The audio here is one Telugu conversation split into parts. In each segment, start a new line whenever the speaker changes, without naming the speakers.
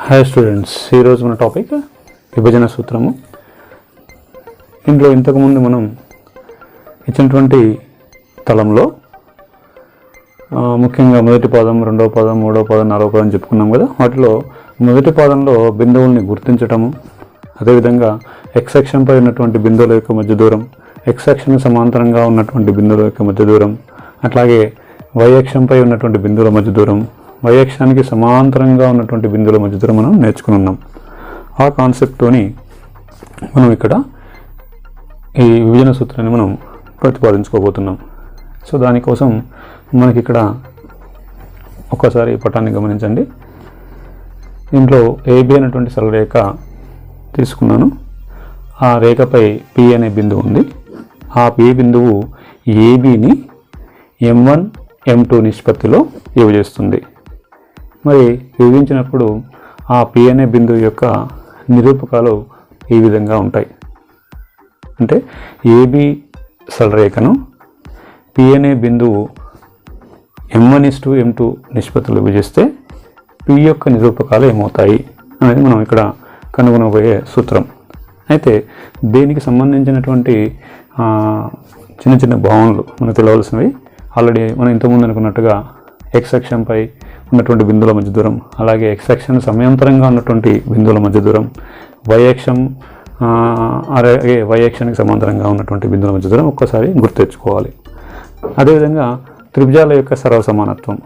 హాయ్ స్టూడెంట్స్, ఈరోజు మన టాపిక్ విభజన సూత్రము. ఇందులో ఇంతకుముందు మనం ఇచ్చినటువంటి తలంలో ముఖ్యంగా మొదటి పాదం, రెండవ పాదం, మూడవ పాదం, నాలుగవ పాదం చెప్పుకున్నాం కదా. వాటిలో మొదటి పాదంలో బిందువుల్ని గుర్తించటము, అదేవిధంగా ఎక్స్ అక్షంపై ఉన్నటువంటి బిందువుల యొక్క మధ్య దూరం, ఎక్స్ అక్షానికి సమాంతరంగా ఉన్నటువంటి బిందువుల యొక్క మధ్య దూరం, అట్లాగే వై అక్షంపై ఉన్నటువంటి బిందువుల మధ్య దూరం, వై అక్షానికి సమాంతరంగా ఉన్నటువంటి బిందువుల మధ్య దూరం మనం నేర్చుకుని ఉన్నాం. ఆ కాన్సెప్ట్తోని మనం ఇక్కడ ఈ విభజన సూత్రాన్ని మనం ప్రతిపాదించుకోబోతున్నాం. సో దానికోసం మనకి ఇక్కడ ఒక్కసారి పటాన్ని గమనించండి. దీంట్లో ఏబి అనేటువంటి సరళరేఖ తీసుకున్నాను. ఆ రేఖపై పి అనే బిందువు ఉంది. ఆ పి బిందువు ఏబిని M1 M2 నిష్పత్తిలో విభజిస్తుంది. మరి విభజించినప్పుడు ఆ పి అనే బిందువు యొక్క నిరూపకాలు ఈ విధంగా ఉంటాయి. అంటే ఏబి సరళరేఖను పి అనే బిందువు M1:M2 నిష్పత్తిలో విభజిస్తే పి యొక్క నిరూపకాలు ఏమవుతాయి అనేది మనం ఇక్కడ కనుగొనబోయే సూత్రం. అయితే దీనికి సంబంధించినటువంటి చిన్న చిన్న భావనలు మనకు తెలవలసినవి. ఆల్రెడీ మనం ఇంతకుముందు అనుకున్నట్టుగా ఎక్స్ అక్షంపై ఉన్నటువంటి బిందువుల మధ్య దూరం, అలాగే ఎక్స్ అక్షానికి సమాంతరంగా ఉన్నటువంటి బిందువుల మధ్య దూరం, వై అక్షం అలాగే వై అక్షానికి సమాంతరంగా ఉన్నటువంటి బిందువుల మధ్య దూరం ఒక్కసారి గుర్తెచ్చుకోవాలి. అదేవిధంగా త్రిభుజాల యొక్క సరళ సమానత్వం,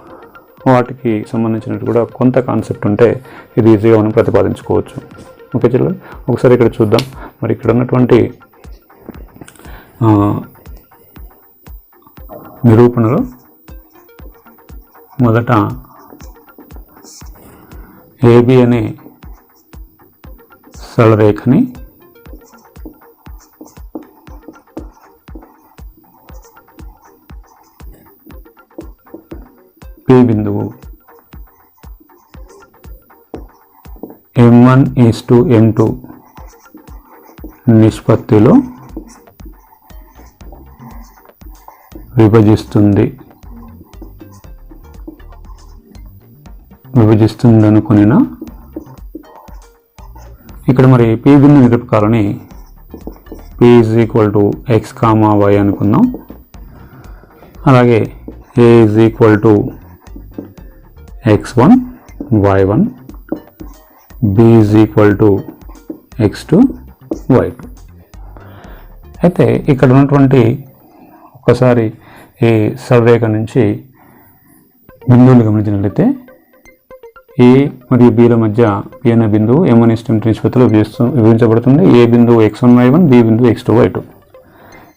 వాటికి సంబంధించినట్టు కూడా కొంత కాన్సెప్ట్ ఉంటే ఇది ఈజీగా మనం ప్రతిపాదించుకోవచ్చు. ఓకే చిల్డ్రన్, ఒకసారి ఇక్కడ చూద్దాం. మరి ఇక్కడ ఉన్నటువంటి నిరూపణలో మొదట ఏబి అనే సరళరేఖని పి బిందువు M1:M2 నిష్పత్తిలో విభజిస్తుంది అనుకునినా ఇక్కడ మరి పి బిందు నిరూపకాలని P = X, Y అనుకుందాం. అలాగే A = X1, Y1, B = X2, Y2. అయితే ఇక్కడ ఉన్నటువంటి ఒకసారి ఈ సరళరేఖ నుంచి బిందువులు గమనించినట్లయితే ఏ మరియు బిల మధ్య పి అనే బిందువు M1:M2 నిష్పత్తిలో విభజించబడుతుంది. ఏ బిందువు X1, Y1, బి బిందువు X2, Y2.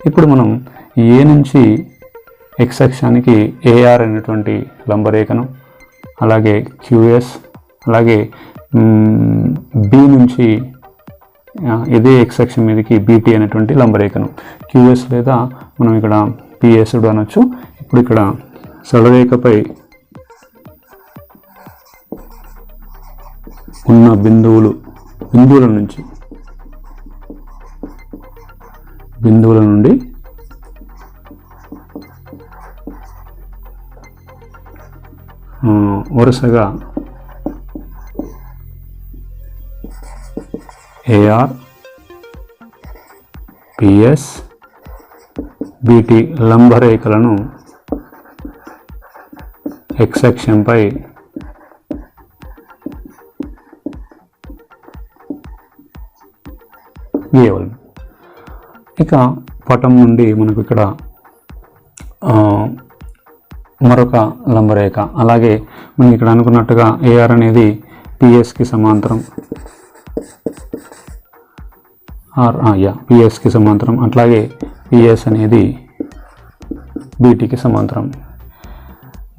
ఇప్పుడు మనం ఏ నుంచి ఎక్స్ అక్షానికి AR అనేటువంటి లంబరేఖను, అలాగే QS, అలాగే బి నుంచి ఇదే ఎక్స్ అక్షం మీదకి BT అనేటువంటి లంబరేఖను, QS లేదా మనం ఇక్కడ PS అనొచ్చు. ఇప్పుడు ఇక్కడ సరళరేఖపై ఉన్న బిందువుల నుండి వరుసగా AR, PS, BT లంబరేఖలను ఎక్స్ అక్షంపై గీయవలను. ఇక పటం నుండి మనకు ఇక్కడ మరొక లంబరేఖ, అలాగే మనం ఇక్కడ అనుకున్నట్టుగా AR అనేది PSకి సమాంతరం, PSకి సమాంతరం, అట్లాగే PS అనేది BTకి సమాంతరం.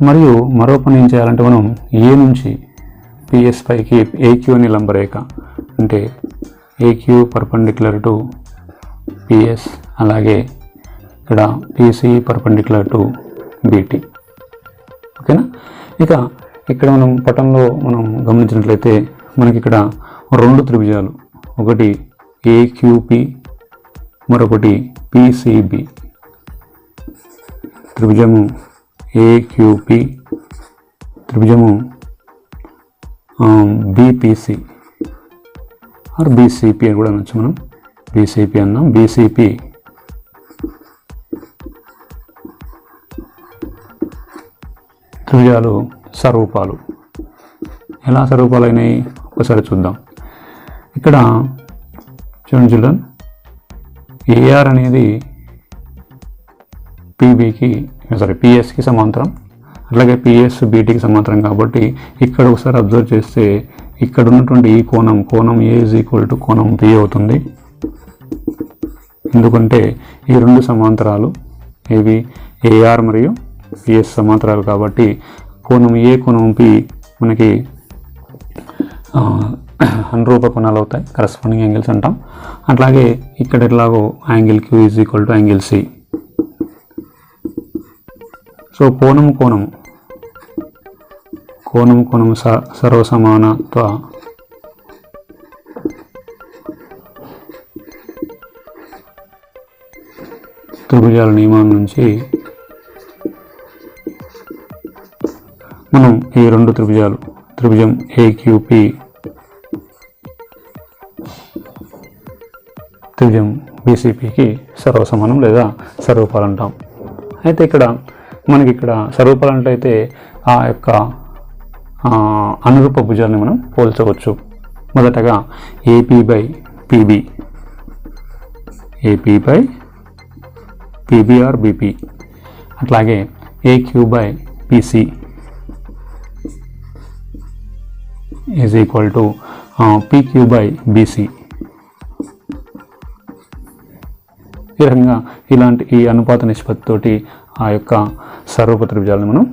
మరియు మరో పని ఏం చేయాలంటే మనం ఏ నుంచి PS పైకి AQ అనే లంబరేఖ, అంటే AQ పర్పెండిక్యులర్ టు PS, అలాగే ఇక్కడ PC పర్పెండిక్యులర్ టు BT. ఓకేనా. ఇక ఇక్కడ మనం పటంలో మనం గమనించినట్లయితే మనకి ఇక్కడ రెండు త్రిభుజాలు, ఒకటి AQP, మరొకటి PCB. త్రిభుజము AQP, త్రిభుజము బీపీసీ ఆర్ బీసీపీ అని కూడా అనొచ్చు మనం. బీసీపీ అన్నాం. బీసీపీ త్రిభుజాలు సరూపాలు. ఎలా సరూపాలు అయినాయి ఒకసారి చూద్దాం. ఇక్కడ చూడండి చిల్డ్రన్, ఏఆర్ అనేది పిఎస్కి సమాంతరం, అట్లాగే పిఎస్ బీటీకి సమాంతరం. కాబట్టి ఇక్కడ ఒకసారి అబ్జర్వ్ చేస్తే ఇక్కడ ఉన్నటువంటి ఈ కోణం ఏ ఈజ్ ఈక్వల్ టు కోణం బి అవుతుంది. ఎందుకంటే ఈ రెండు సమాంతరాలు ఇవి ఏఆర్ మరియు పిఎస్ సమాంతరాలు కాబట్టి కోణం ఏ కోణం పి మనకి అనురూప కోణాలు అవుతాయి, కరస్పాండింగ్ యాంగిల్స్ అంటాం. అట్లాగే ఇక్కడ ఎట్లాగో angle Q is equal to angle C. So కోణము సర్వసమానత్వ త్రిభుజాల నియమం నుంచి మనం ఈ రెండు త్రిభుజం ఏక్యూపీ, త్రిభుజం బీసీపీకి సర్వసమానం లేదా సరూపాలు అంటాం. అయితే మనకి ఇక్కడ సరూపాలు అంటే అయితే ఆ యొక్క అనురూప భుజాన్ని మనం పోల్చవచ్చు. మొదటగా AP by PB or BP, అట్లాగే AQ by PC is equal to PQ by BC. ఈ రకంగా ఈ అనుపాత నిష్పత్తితోటి ఆ యొక్క సరూప త్రిభుజాలను మనం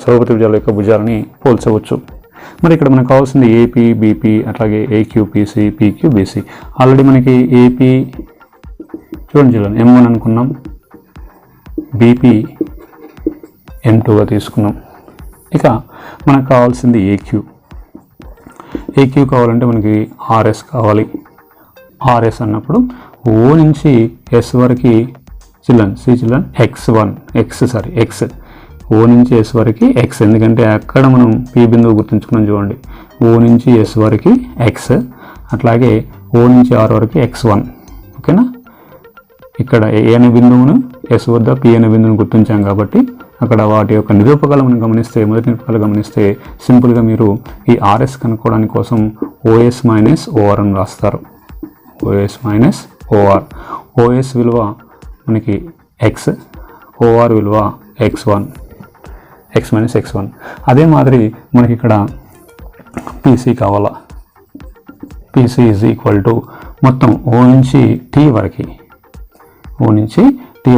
సరూప త్రిభుజాల యొక్క భుజాలని పోల్చవచ్చు. మరి ఇక్కడ మనకు కావాల్సింది ఏపీ బీపీ, అట్లాగే AQ PC, PQ BC. Already మనకి ఏపీ చూడండి M1 అనుకున్నాం, బీపీ M2గా తీసుకున్నాం. ఇక మనకు కావాల్సింది ఏక్యూ కావాలంటే మనకి ఆర్ఎస్ కావాలి. ఆర్ఎస్ అన్నప్పుడు ఓ నుంచి ఎస్ వరకు ఎక్స్ ఓ నుంచి ఎస్ వరకు ఎక్స్, ఎందుకంటే అక్కడ మనం పీ బిందువు గుర్తుంచుకున్నాం చూడండి. ఓ నుంచి ఎస్ వరకు ఎక్స్, అట్లాగే ఓ నుంచి ఆర్ వరకు x1. ఓకేనా? ఇక్కడ ఏ అనే బిందువును ఎస్ వద్ద పి అనే బిందువును గుర్తించాం కాబట్టి అక్కడ వాటి యొక్క నిరూపకాలు మనం గమనిస్తే, మొదటి నిరూపకాలు గమనిస్తే సింపుల్గా మీరు ఈ ఆర్ఎస్ కనుక్కోవడానికి కోసం ఓఎస్ మైనస్ ఓఆర్ అని రాస్తారు. OS minus OR. ఓఎస్ విలువ మనకి ఎక్స్, ఓఆర్ విలువ x1, x మైనస్ x1. అదే మాదిరి మనకి ఇక్కడ పీసీ కావాలా. పీసీ ఈజ్ ఈక్వల్ టు మొత్తం ఓ నుంచి టీ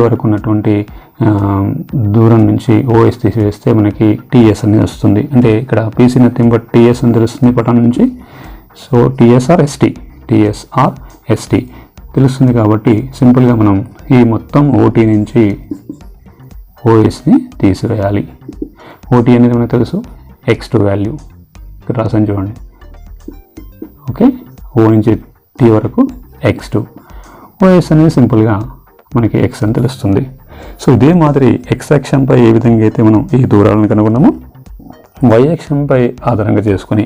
వరకు ఉన్నటువంటి దూరం నుంచి ఓఎస్ తీసివేస్తే మనకి టీఎస్ అనేది వస్తుంది. అంటే ఇక్కడ పీసీ నథింగ్ బట్ టీఎస్ అని తెలుస్తుంది పటం నుంచి. సో టీఎస్ ఆర్ ఎస్టీ తెలుస్తుంది. కాబట్టి సింపుల్గా మనం ఈ మొత్తం ఓటీ నుంచి ఓఎస్ని తీసివేయాలి. ఓటీ అనేది మనకు తెలుసు x2 వాల్యూ ఇక్కడ రాసాను చూడండి. ఓకే, ఓ నుంచి టీ వరకు x2, ఓఎస్ అనేది సింపుల్గా మనకి x అని తెలుస్తుంది. సో ఇదే మాదిరి x అక్షంపై ఏ విధంగా అయితే మనం ఈ దూరాలను కనుగొన్నామో y అక్షంపై ఆధారంగా చేసుకొని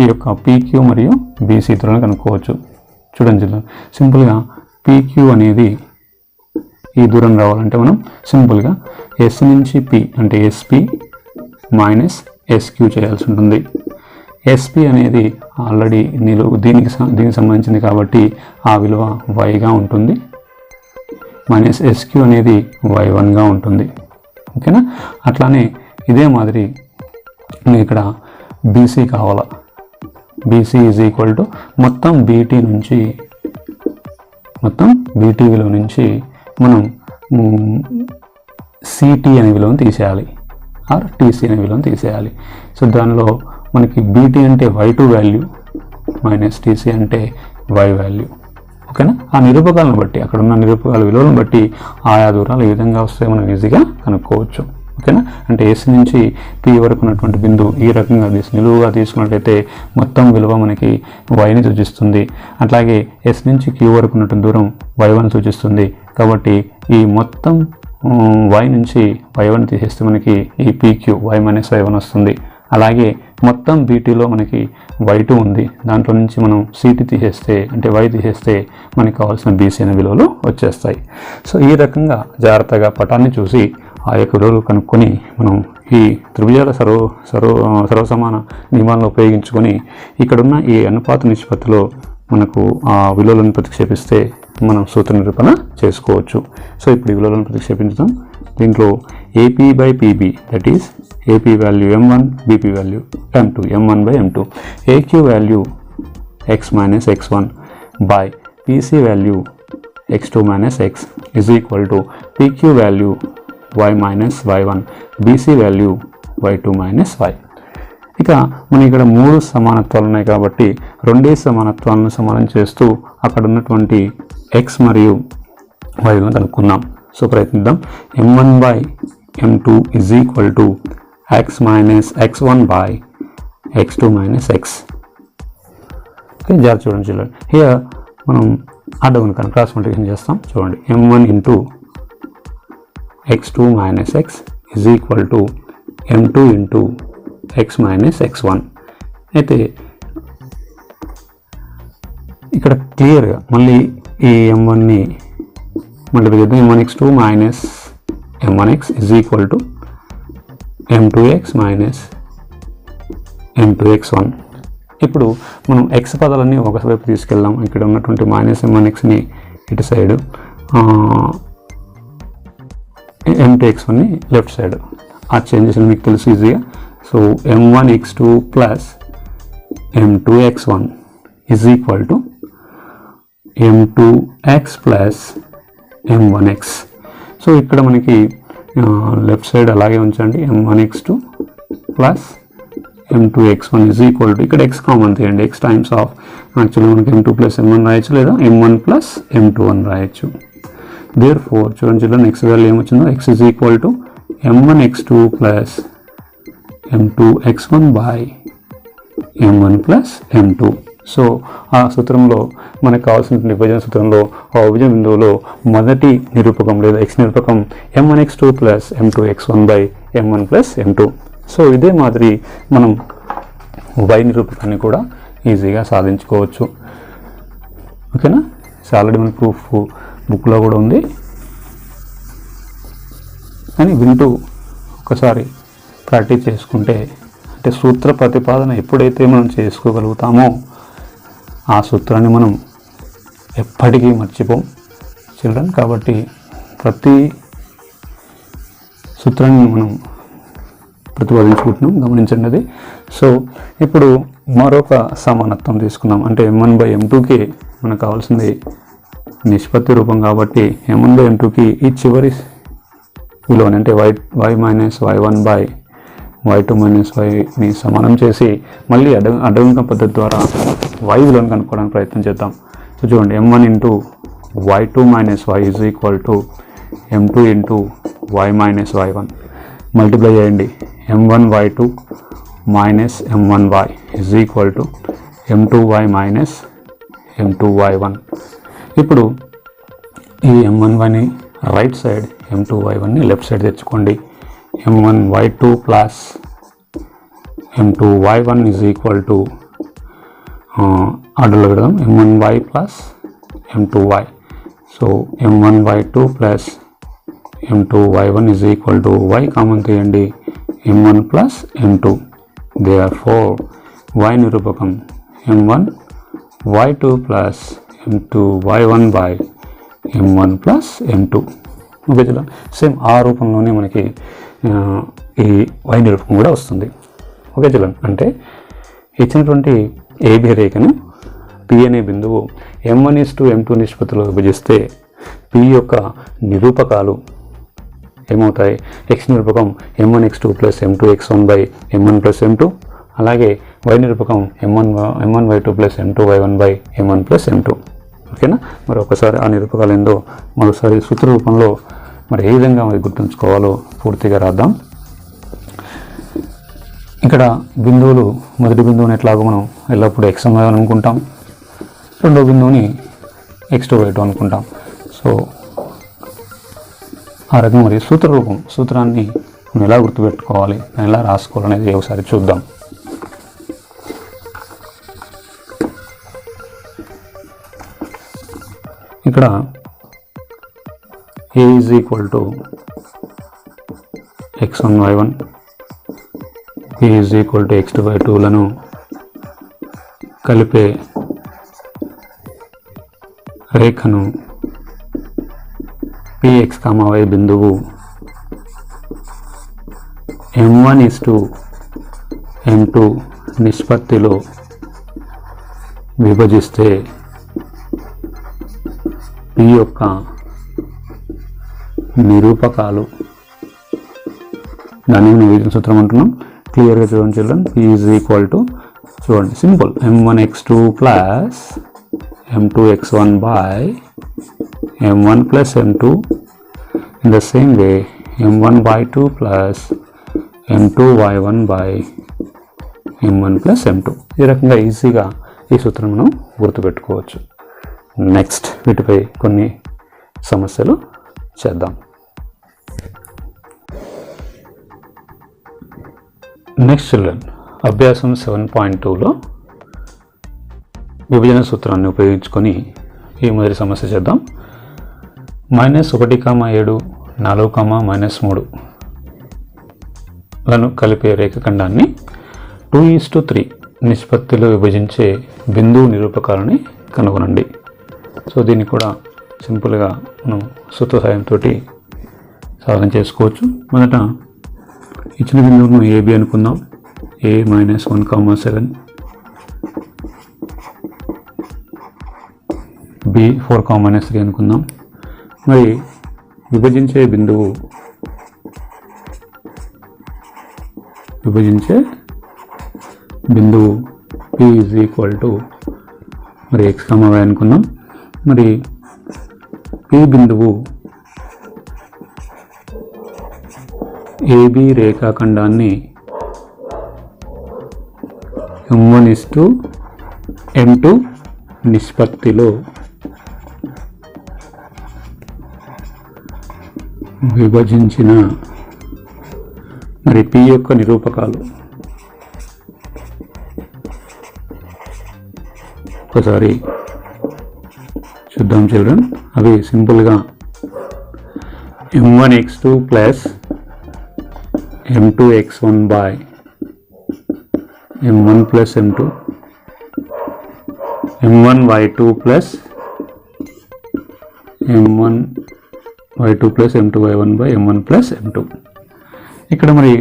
ఈ యొక్క PQ మరియు BC దూరాలను కనుక్కోవచ్చు. చూడండి సింపుల్గా PQ అనేది ఈ దూరం రావాలంటే మనం సింపుల్గా S నుంచి P అంటే SP మైనస్ SQ చేయాల్సి ఉంటుంది. SP అనేది ఆల్రెడీ దీనికి సంబంధించింది కాబట్టి ఆ విలువ yగా ఉంటుంది, మైనస్ SQ అనేది y1గా ఉంటుంది. ఓకేనా? అట్లానే ఇదే మాదిరి మీకు ఇక్కడ BC కావాలా. BC ఈజ్ ఈక్వల్ టు మొత్తం BT విలువ నుంచి మనం CT అనే విలువను తీసేయాలి, ఆర్ TC అనే విలువను తీసేయాలి. సో దానిలో మనకి BT అంటే y2 వాల్యూ మైనస్ TC అంటే y వాల్యూ. ఓకేనా? ఆ నిరూపకాలను బట్టి, అక్కడ ఉన్న నిరూపకాల విలువలను బట్టి ఆయా దూరాలు ఏ విధంగా వస్తాయో మనం ఈజీగా కనుక్కోవచ్చు. ఓకేనా? అంటే S నుంచి P వరకు ఉన్నటువంటి బిందువు ఈ రకంగా నిలువుగా తీసుకున్నట్లయితే మొత్తం విలువ మనకి yని సూచిస్తుంది. అట్లాగే S నుంచి Q వరకు ఉన్నటువంటి దూరం y1 సూచిస్తుంది. కాబట్టి ఈ మొత్తం y నుంచి y1 తీసేస్తే మనకి ఈ PQ y మైనస్ y1 వస్తుంది. అలాగే మొత్తం బీటీలో మనకి y2 ఉంది, దాంట్లో నుంచి మనం CT తీసేస్తే అంటే y తీసేస్తే మనకి కావాల్సిన BC అనే విలువలు వచ్చేస్తాయి. సో ఈ రకంగా జాగ్రత్తగా పటాన్ని చూసి ఆ యొక్క విలువలు కనుక్కొని మనం ఈ త్రిభుజాల సర్వసమాన నియమాలను ఉపయోగించుకొని ఇక్కడున్న ఈ అనుపాత నిష్పత్తిలో మనకు ఆ విలువలను ప్రతిక్షేపిస్తే మనం సూత్ర నిరూపణ చేసుకోవచ్చు. సో ఇప్పుడు ఈ విలువలను ప్రతిక్షేపించుదాం. దీంట్లో AP/PB that is AP value m1, BP value m2, m1/m2, AQ value x - x1 by PC value x2 - x is equal to PQ value y - y1, BC value y2 - y. ఇక మనం ఇక్కడ 3 సమానత్వాలు ఉన్నాయి కాబట్టి రెండే సమానత్వాలను సమానం చేస్తూ అక్కడ ఉన్నటువంటి x మరియు y కనుక్కుందాం. సో ప్రయత్నిద్దాం. m1/m2 is equal to x - x1 by x2 - x. Okay, జాగ్రత్త చూడండి. హియర్ మనం అడ్డగొని క్రాస్ మల్టిప్లికేషన్ చేస్తాం. చూడండి, m1 into x2 - x is equal to m2 into x - x1. అయితే ఇక్కడ క్లియర్గా మళ్ళీ ఈ m1ని మల్టిప్లై చేద్దాం. m1x2 minus m1x is equal to m2x minus m2x1. ఇప్పుడు మనం x పదాలన్నీ ఒకవైపు తీసుకెళ్దాం. ఇక్కడ ఉన్నటువంటి -m1xని ఇటు సైడు, m2x1ని లెఫ్ట్ సైడ్. ఆ చేంజెస్ మీకు తెలుసు ఈజీగా. So m1x2 plus m2x1 is equal to m2x plus m1x. So ఇక్కడ మనకి లెఫ్ట్ సైడ్ అలాగే ఉంచండి. m1x2 plus m2x1 is equal to, ఇక్కడ x కామన్ తీయండి. x టైమ్స్ ఆఫ్ యాక్చువల్లీ మనకి m2 ప్లస్ m1 రాయొచ్చు, లేదా m1 ప్లస్ m2 రాయొచ్చు. దేర్ ఫోర్ చూడండి చిల్డ్రన్, నెక్స్ట్ వాల్యూ ఏమొచ్చిందో x is equal to m1x2 plus m2x1 by m1 plus m2. So ఆ సూత్రంలో మనకు కావాల్సిన విభజన సూత్రంలో ఆ విభజన బిందువులో మొదటి నిరూపకం లేదా x నిరూపకం m1x2 plus m2x1 by m1 plus m2. So ఇదే మాదిరి మనం y నిరూపకాన్ని కూడా ఈజీగా సాధించుకోవచ్చు. ఓకేనా? ఆల్రెడీ మన ప్రూఫ్ బుక్లో కూడా ఉంది, కానీ వింటూ ఒకసారి ప్రాక్టీస్ చేసుకుంటే, అంటే సూత్ర ప్రతిపాదన ఎప్పుడైతే మనం చేసుకోగలుగుతామో ఆ సూత్రాన్ని మనం ఎప్పటికీ మర్చిపోం చిల్డ్రన్. కాబట్టి ప్రతి సూత్రాన్ని మనం ప్రతిపాదించుకుంటున్నాం, గమనించండి అది. సో ఇప్పుడు మరొక సమానత్వం తీసుకున్నాం. అంటే m1/m2కి మనకు కావాల్సింది నిష్పత్తి రూపం కాబట్టి m1/m2కి ఈ చివరి విలువని అంటే y - y1 బై y2 - yని సమానం చేసి మళ్ళీ అడ్డగుంక పద్ధతి ద్వారా y విలువను కనుక్కోవడానికి ప్రయత్నం చేద్దాం. సో చూడండి, m1 into y2 - y is equal to m2 into y - y1. Multiply చేయండి. m1y2 minus m1y is equal to m2y minus m2y1. ఇప్పుడు ఈ m1yని రైట్ సైడ్, m2y1ని లెఫ్ట్ సైడ్ తెచ్చుకోండి. m1y2 plus m2y1 is equal to ఆర్డర్లో పెడదాం, m1y plus m2y. So m1y2 plus m2y1 is equal to y common తీయండి, m1 plus m2. Therefore y నిరూపకం m1y2 plus m2y1 by m1 plus m2. Okay చలో, సేమ్ ఆ రూపంలోనే మనకి ఈ y నిరూపకం కూడా వస్తుంది. ఓకే చలో, అంటే ఇచ్చినటువంటి AB రేఖను P అనే బిందువు m1:m2 నిష్పత్తిలో విభజిస్తే P యొక్క నిరూపకాలు ఏమవుతాయి? x నిరూపకం m1x2 plus m2x1 by m1 plus m2, అలాగే y నిరూపకం m1y2 plus m2y1 by m1 plus m2. ఓకేనా? మరి ఒకసారి ఆ నిరూపకాలు ఏందో మరోసారి సూత్ర రూపంలో మరి ఏ విధంగా మరి గుర్తుంచుకోవాలో పూర్తిగా రాద్దాం. ఇక్కడ బిందువులు, మొదటి బిందువుని ఎట్లాగో మనం ఎల్లప్పుడూ x1 y1 అనుకుంటాం, రెండో బిందువుని x2 y2 అనుకుంటాం. సో ఆ రకంగా మరి సూత్రాన్ని మనం ఎలా గుర్తుపెట్టుకోవాలి, ఎలా రాసుకోవాలనేది ఒకసారి చూద్దాం. ఇక్కడ a is equal to x1 y1, b is equal to x2 y2లను కలిపే రేఖను px, y బిందువు m1:m2 నిష్పత్తిలో విభజిస్తే p యొక్క నిరూపకాలు, దాన్ని విభజన సూత్రం అంటున్నాం. క్లియర్గా చూడండి children. p is equal to, చూడండి simple, m1x2 plus m2x1 by m1 plus m2. In the same way m1/2 plus m2y1 by m1 plus m2. ఈ రకంగా ఈజీగా ఈ సూత్రం మనం గుర్తుపెట్టుకోవచ్చు. నెక్స్ట్ వీటిపై కొన్ని సమస్యలు చేద్దాం. నెక్స్ట్ చిల్డ్రన్, అభ్యాసం 7.2లో విభజన సూత్రాన్ని ఉపయోగించుకొని ఈ మొదటి సమస్య చేద్దాం. -1, 7, 4, -3 లను కలిపే రేఖఖండాన్ని 2:3 నిష్పత్తిలో విభజించే బిందువు నిరూపకాలని కనుగొనండి. సో దీన్ని కూడా సింపుల్గా మనం సూత్ర సహాయంతో సాధన చేసుకోవచ్చు. మొదట ఇచ్చిన బిందువును AB అనుకుందాం. a -1, 7, b 4, -3 అనుకుందాం. మరి విభజించే బిందువు p ఈజ్ ఈక్వల్ టు మరి x, y అనుకుందాం. మరి p బిందువు AB రేఖాఖండాన్ని m1:m2 నిష్పత్తిలో విభజించిన మరి p యొక్క నిరూపకాలు ఒకసారి చూద్దాం చిల్డ్రన్. అవి సింపుల్గా m1x2 plus m2x1 by m1 plus m2, m1y2 plus m2y1 by m1 plus m2. ఇక్కడ మరి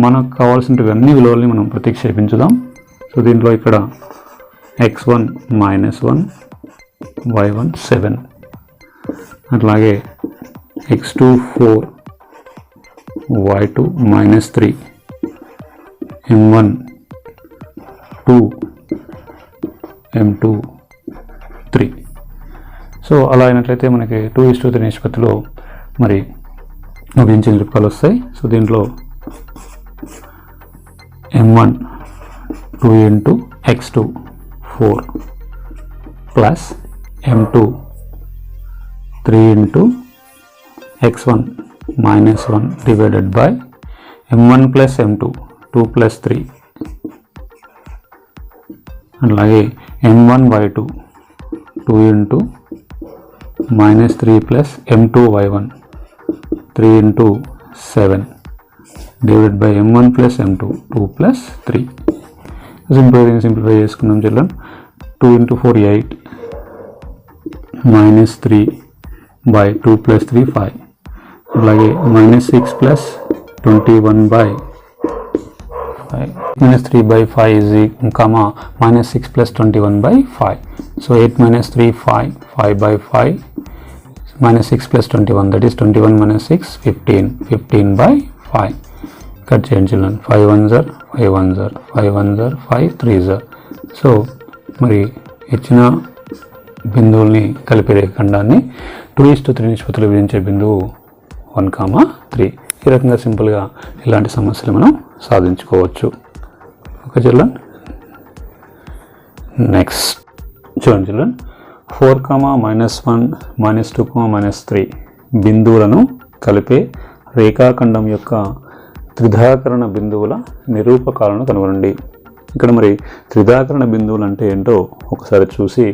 మనకు కావాల్సినవి అన్ని విలువల్ని మనం ప్రతిక్షేపించుదాం. సో దీంట్లో ఇక్కడ x1 -1, y1 7, అట్లాగే x2 4, y2 -3, m1 2, m2 3. So అలా అయినట్లయితే మనకి 2:3 నిష్పత్తిలో మరి విభజించిన నిరూపకాలు వస్తాయి. సో దీంట్లో m1 2 × x2 4 plus m2 3 × x1 -1 divided by m1 plus m2 2 plus 3, అలాగే m1y2 2 × -3 plus m2y1 3 × 7 divided by m1 plus m2 2 plus 3. Simplify చేసుకున్నాం చిల్డ్రన్. 2 × 4 8, -3 బై 2 ప్లస్ 3 5, అలాగే -6 plus 21 by 5, -3 by 5 -6 plus 21 by 5. So 8 - 3 5, 5 by 5 -6 plus 21, that is 21 - 6 15, 15 by 5. Cut చేయండి children. 5 1s are 5 1s are 5 1s are 5 3s are. So మరి ఇచ్చిన బిందువుల్ని కలిపే రేఖఖండాన్ని 2:3 నిష్పత్తిలో విభజించే బిందువు 1, 3. ఈ రకంగా సింపుల్గా ఇలాంటి సమస్యలు మనం సాధించుకోవచ్చు. Okay children. నెక్స్ట్ చూడండి చిల్డ్రన్. 4, -1, -2, -3 బిందువులను కలిపే రేఖాఖండం యొక్క త్రిధాకరణ బిందువుల నిరూపకాలను కనుగొనండి. ఇక్కడ మరి త్రిధాకరణ బిందువులు అంటే ఏంటో ఒకసారి చూసి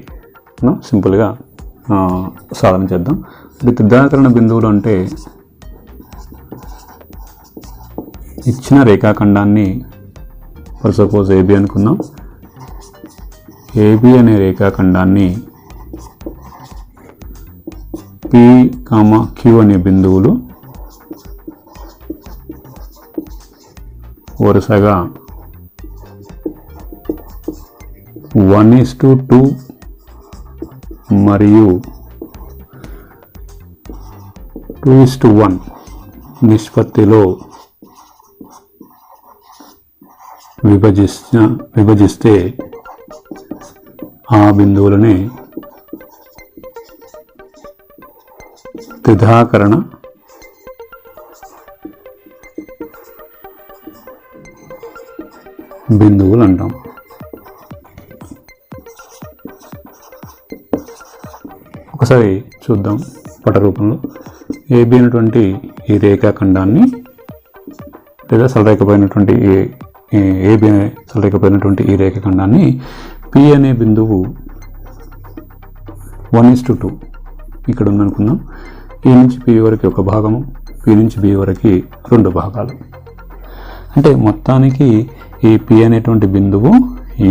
మనం సింపుల్గా సాధన చేద్దాం. త్రిభాకరణ బిందువులు అంటే ఇచ్చిన రేఖాఖండాన్ని ఫర్ సపోజ్ ఏబి అనుకుందాం. ఏబి అనే రేఖాఖండాన్ని పి, క్యూ అనే బిందువులు వరుసగా 1:2 మరియు 2:1 నిష్పత్తిలో విభజిస్తే ఆ బిందువులనే త్రిభాకరణ బిందువులు అంటాం. ఒకసారి చూద్దాం పట రూపంలో. ఏబి అయినటువంటి ఈ రేఖాఖండాన్ని లేదా సరళరేఖపైనటువంటి ఏబి అనే సరళరేఖపైనటువంటి ఈ రేఖాఖండాన్ని పి అనే బిందువు 1:2 ఇక్కడ ఉందనుకుందాం. ఈ నుంచి పి వరకు ఒక భాగము, పి నుంచి బి వరకు 2 భాగాలు. అంటే మొత్తానికి ఈ పి అనేటువంటి బిందువు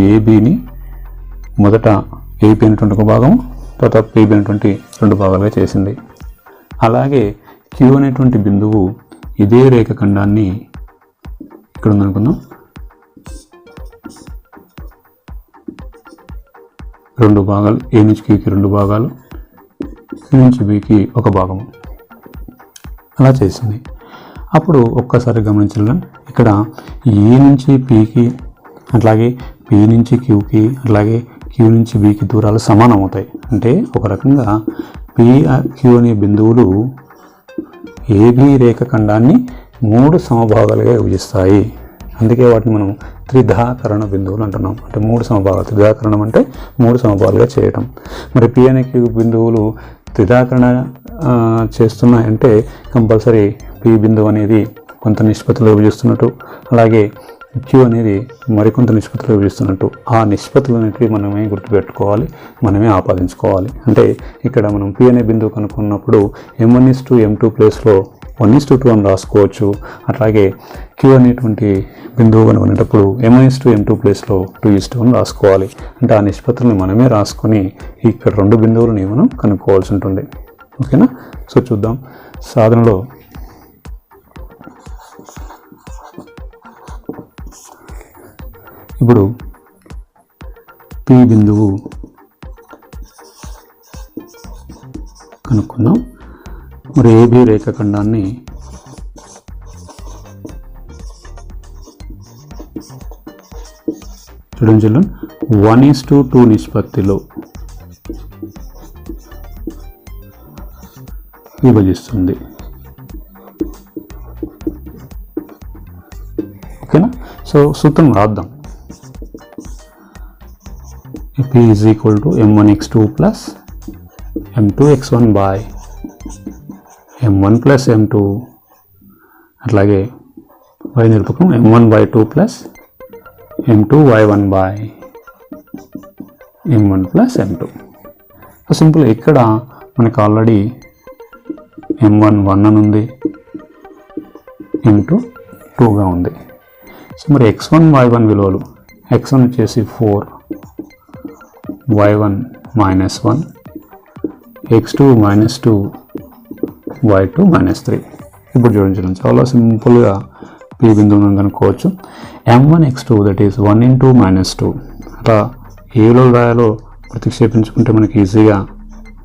ఏబిని మొదట ఏపీ అనేటువంటి ఒక భాగము, తర్వాత పిబి అనేటువంటి 2 భాగాలుగా చేసింది. అలాగే క్యూ అనేటువంటి బిందువు ఇదే రేఖాఖండాన్ని ఇక్కడ ఉందనుకుందాం, 2 భాగాలు, ఏ నుంచి క్యూకి 2 భాగాలు, సి నుంచి బికి 1 భాగము అలా చేసింది. అప్పుడు ఒక్కసారి గమనించాలి, ఇక్కడ ఏ నుంచి పికి అట్లాగే పి నుంచి క్యూకి అట్లాగే క్యూ నుంచి బికి దూరాలు సమానం అవుతాయి. అంటే ఒక రకంగా పి, క్యూ అనే బిందువులు ఏబి రేఖాఖండాన్ని 3 సమభాగాలుగా విభజిస్తాయి. అందుకే వాటిని మనం త్రిభాకరణ బిందువులు అంటున్నాం. అంటే 3 సమభాగాలు. త్రిభాకరణం అంటే 3 సమభాగాలుగా చేయటం. మరి పి అనే క్యూ బిందువులు త్రిభాకరణ చేస్తున్నాయంటే కంపల్సరీ పి బిందువు అనేది కొంత నిష్పత్తిలో విభజిస్తున్నట్టు, అలాగే క్యూ అనేది మరికొంత నిష్పత్తిలో విభజిస్తున్నట్టు. ఆ నిష్పత్తులన్నిటికీ మనమే గుర్తుపెట్టుకోవాలి, మనమే ఆపాదించుకోవాలి. అంటే ఇక్కడ మనం పి అనే బిందువు కనుక్కున్నప్పుడు m1:m2 ప్లేస్లో 1:2 అని రాసుకోవచ్చు. అట్లాగే క్యూ అనేటువంటి బిందువు కనుక్కునేటప్పుడు m1:m2 ప్లేస్లో 2:1 అని రాసుకోవాలి. అంటే ఆ నిష్పత్తులను మనమే రాసుకొని ఇక్కడ 2 బిందువులని మనం కనుక్కోవాల్సి ఉంటుంది. ఓకేనా? సో చూద్దాం సాధనలో. ఇప్పుడు పి బిందువు కనుక్కుందాం. మరి ఏబి రేఖాఖండాన్ని చూడండి 1:2 నిష్పత్తిలో విభజిస్తుంది. ఓకేనా? సో సూత్రం రాద్దాం. P is equal to m1x2 plus m2x1 by m1 plus m2 అట్లాగే y నిరూపకం m1y2 plus m2y1 by m1 plus m2. So simple ఇక్కడ మనకు ఆల్రెడీ m1 1 అని ఉంది, m2 2గా ఉంది. సో మరి x1 y1 విలువలు, x1 వచ్చేసి 4, y1 -1, x2 -2, y2 -3. ఇప్పుడు చూడండి చాలా సింపుల్గా పి బిందువును కనుక్కోవచ్చు. m1x2 దట్ ఈస్ 1 × -2 అలా ఏలో రాయాలో ప్రతిక్షేపించుకుంటే మనకి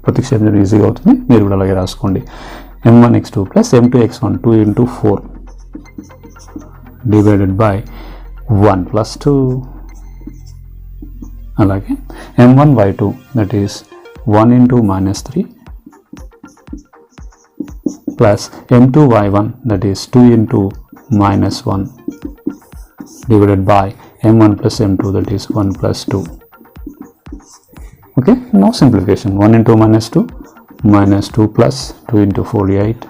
ప్రతిక్షేపించడం ఈజీగా అవుతుంది. మీరు కూడా అలాగే రాసుకోండి. m1x2 plus m2x1 2 × 4 divided by 1 + 2. అలాగే m1y2 that is 1 × -3 plus m2y1 that is 2 × -1 divided by m1 + m2 that is 1 + 2. Okay, now simplification. 1 × -2 -2 plus 2 × 4 8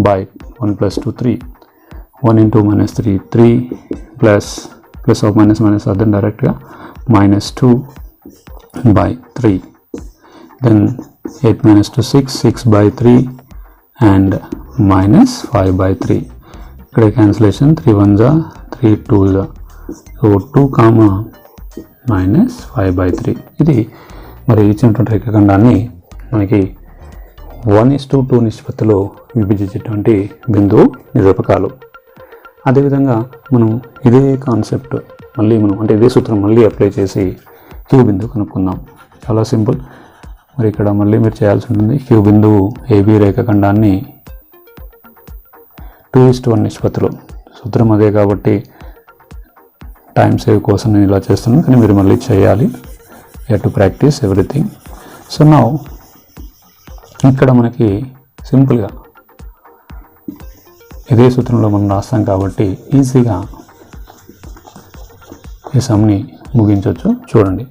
by 1 + 2 3. 1 × -3 3 plus of minus అర్థం డైరెక్ట్గా -2 by 3. Then 8 minus 2 6, 6 by 3 and minus 5 by 3. ఇక్కడ క్యాన్సిలేషన్ 3 1 జా 3 2 జా. So 2 comma minus 5 by 3. ఇది మరి ఇచ్చినటువంటి రేఖాఖండాన్ని మనకి 1:2 నిష్పత్తిలో విభజించేటువంటి బిందువు నిరూపకాలు. అదేవిధంగా మనం ఇదే కాన్సెప్ట్ మళ్ళీ అంటే ఇదే సూత్రం మళ్ళీ అప్లై చేసి క్యూ బిందువు కనుక్కుందాం. చాలా సింపుల్. మరి ఇక్కడ మళ్ళీ మీరు చేయాల్సి ఉంటుంది. క్యూ బిందువు ఏబీ రేఖాఖండాన్ని 2:1 నిష్పత్తిలో, సూత్రం అదే కాబట్టి టైం సేవ్ కోసం నేను ఇలా చేస్తున్నాను, కానీ మీరు మళ్ళీ చేయాలి. You have to practice everything. So now ఇక్కడ మనకి సింపుల్గా ఇదే సూత్రంలో మనం రాస్తాం కాబట్టి ఈజీగా ఈ సమ్ని ముగించవచ్చు. చూడండి,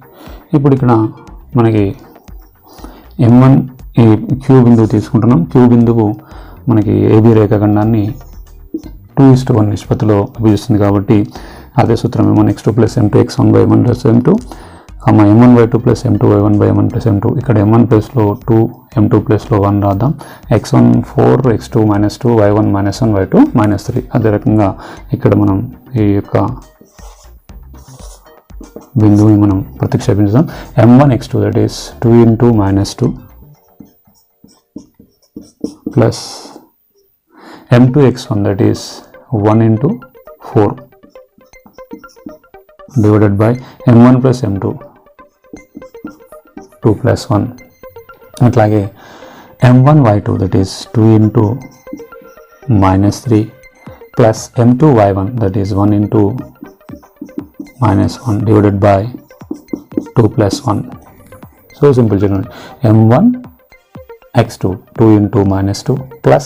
ఇప్పుడు ఇక్కడ మనకి M1 ఈ క్యూ బిందువు తీసుకుంటున్నాం. క్యూ బిందువు మనకి ఏబీ రేఖాఖండాన్ని 2:1 నిష్పత్తిలో విభజిస్తుంది కాబట్టి అదే సూత్రం M1x2 + M2 x1 by M1 + M2, M1y2 + M2y1 by M1 + M2. ఇక్కడ M1 ప్లేస్లో 2, M2 ప్లేస్లో 1 రాద్దాం. x1 4, x2 -2, y1 -1, y2 -3. అదే రకంగా ఇక్కడ మనం ఈ యొక్క బిందువుని మనం ప్రతిక్షేపించుదాం. M1x2 that is 2 × -2 plus M2x1 that is 1 × 4 divided by M1 + M2 2 + 1. అట్లాగే M1y2 that is 2 × -3 plus M2y1 that is 1 × -1 divided by 2 + 1. So simple children. M1x2 2 × -2 plus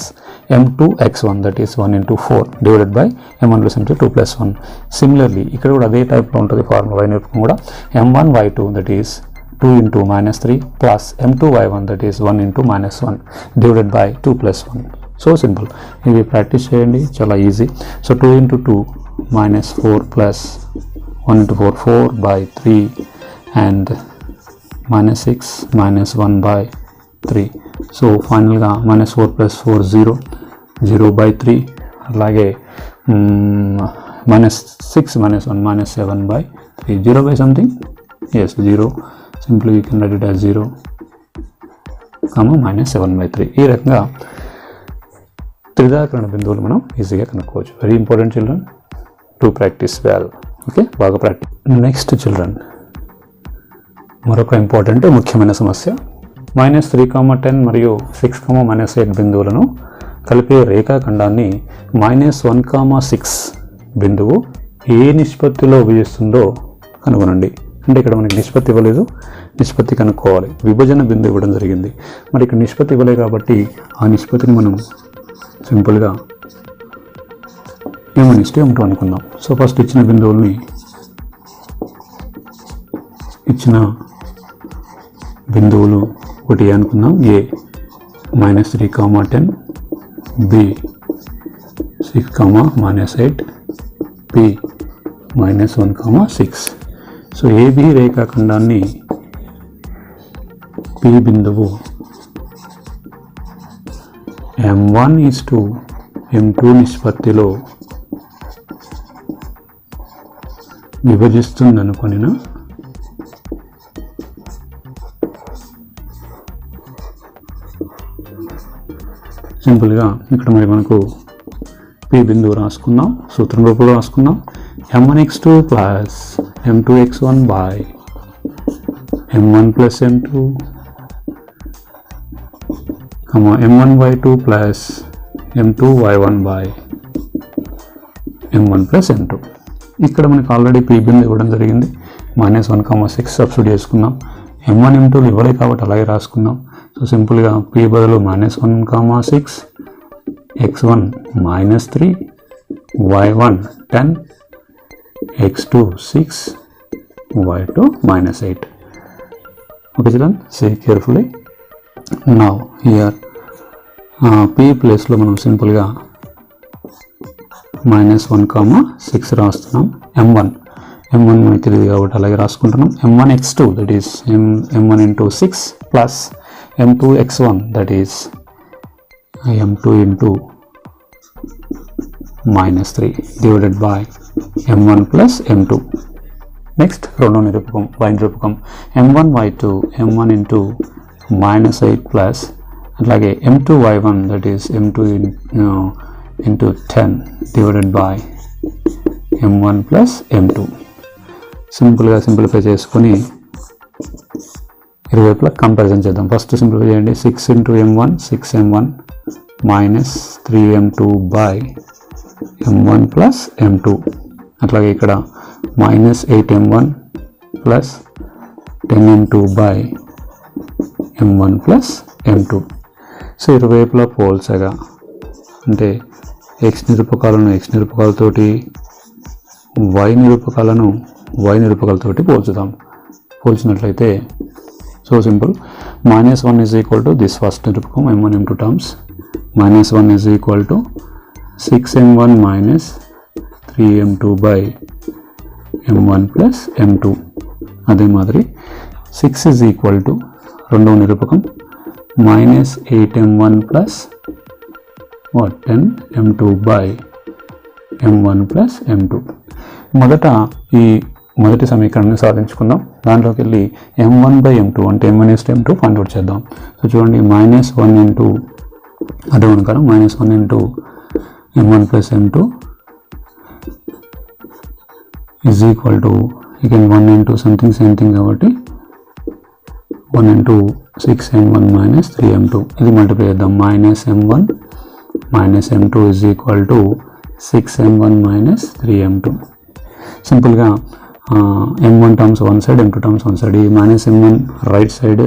M2x1 that is 1 × 4 divided by M1 + M2 2 + 1. Similarly ఇక్కడ కూడా అదే టైప్లో ఉంటుంది ఫార్ములా వైనిర్పం కూడా. M1y2 that is 2 × -3 plus M2y1 that is 1 × -1 divided by 2 + 1. So simple. ఇవి ప్రాక్టీస్ చేయండి, చాలా easy. So 2 × 2 -4 plus 1 × 4 4 by 3 and -6 -1 by 3. So ఫైనల్గా -4 + 4 0 0 by 3. అలాగే -6 -1 -7 by 3. 0 by something, yes 0. Simply you can write it as 0, -7 by 3. ఈ రకంగా త్రిదాకరణ బిందువులు మనం ఈజీగా కనుక్కోవచ్చు. Very important children to practice well. Okay, బాగా ప్రాక్టీస్. నెక్స్ట్ చిల్డ్రన్, మరొక ఇంపార్టెంట్ ముఖ్యమైన సమస్య. -3, 10 మరియు 6, -8 బిందువులను కలిపే రేఖాఖండాన్ని -1, 6 బిందువు ఏ నిష్పత్తిలో విభజిస్తుందో కనుగొనండి. అంటే ఇక్కడ మనకి నిష్పత్తి ఇవ్వలేదు, నిష్పత్తి కనుక్కోవాలి. విభజన బిందువు ఇవ్వడం జరిగింది. మరి ఇక్కడ నిష్పత్తి ఇవ్వలేదు కాబట్టి ఆ నిష్పత్తిని మనం సింపుల్గా M1:M2 అనుకుందాం. సో ఫస్ట్ ఇచ్చిన బిందువులు ఒకటి అనుకుందాం. A -3, 10, B 6, -8, P -1, 6. So AB రేఖాఖండాన్ని P బిందువు M1:M2 నిష్పత్తిలో విభజిస్తుందనుకొనిన సింపుల్గా ఇక్కడ మరి మనకు P బిందువు రాసుకుందాం, సూత్రం రూపంలో రాసుకుందాం. M1x2 plus M2x1 by M1 plus M2, M1y2 plus M2y1 by M1 plus M2. ఇక్కడ మనకు ఆల్రెడీ P బిందువు ఇవ్వడం జరిగింది. -1, 6 సబ్స్టిట్యూట్ చేసుకుందాం. M1 M2 ఇవ్వలే కాబట్టి అలాగే రాసుకుందాం. సో సింపుల్గా P బదులు -1, 6, x1 -3, y1 10, x2 6, y2 -8. Okay children, see carefully. Now here P ప్లేస్లో మనం సింపుల్గా -1, 6 రాస్తున్నాం. M1 మనకి తెలియదు కాబట్టి అలాగే రాసుకుంటున్నాం. M1x2 that is M1 × 6 plus m2 x1 that is m2 into minus 3 divided by m1 plus m2. Next రెండో నిరూపకం y నిరూపకం m1 y2 m1 into minus 8 plus అట్లాగే m2 y1 that is m2 into 10 divided by m1 plus m2. సింపుల్గా సింప్లిఫై చేసుకొని ఇరువైపులా కంపారిజన్ చేద్దాం. ఫస్ట్ సింప్లిఫై చేయండి. 6 into m1 6m1 minus 3m2 by m1 plus m2. అట్లాగే ఇక్కడ minus 8m1 plus 10m2 by m1 plus m2. So ఇరువైపులా పోల్చగా అంటే x నిరూపకాలను x నిరూపకాలతోటి y నిరూపకాలను y నిరూపకాలతోటి పోల్చినట్లయితే so simple. -1 is equal to this first నిరూపకం m1 m2 terms. -1 is equal to 6m1 minus 3m2 by m1 plus m2. అదే మాదిరి 6 is equal to రెండవ నిరూపకం -8m1 plus 10m2 by m1 plus m2. మొదట ఈ మొదటి సమీకరణాన్ని సాధించుకుందాం. దాంట్లోకి వెళ్ళి m1 by m2 అంటే m1 is m2 find out చేద్దాం. సో చూడండి -1 into అదే అనుకరం -1 into m1 plus m2 is equal to again 1 into something same thing కాబట్టి 1 into 6m1 minus 3m2 ఇది మల్టిప్లై చేద్దాం. -m1 minus m2 is equal to 6m1 minus 3m2. సింపుల్గా m1 terms one side m2 terms one side. ఈ -m1 right side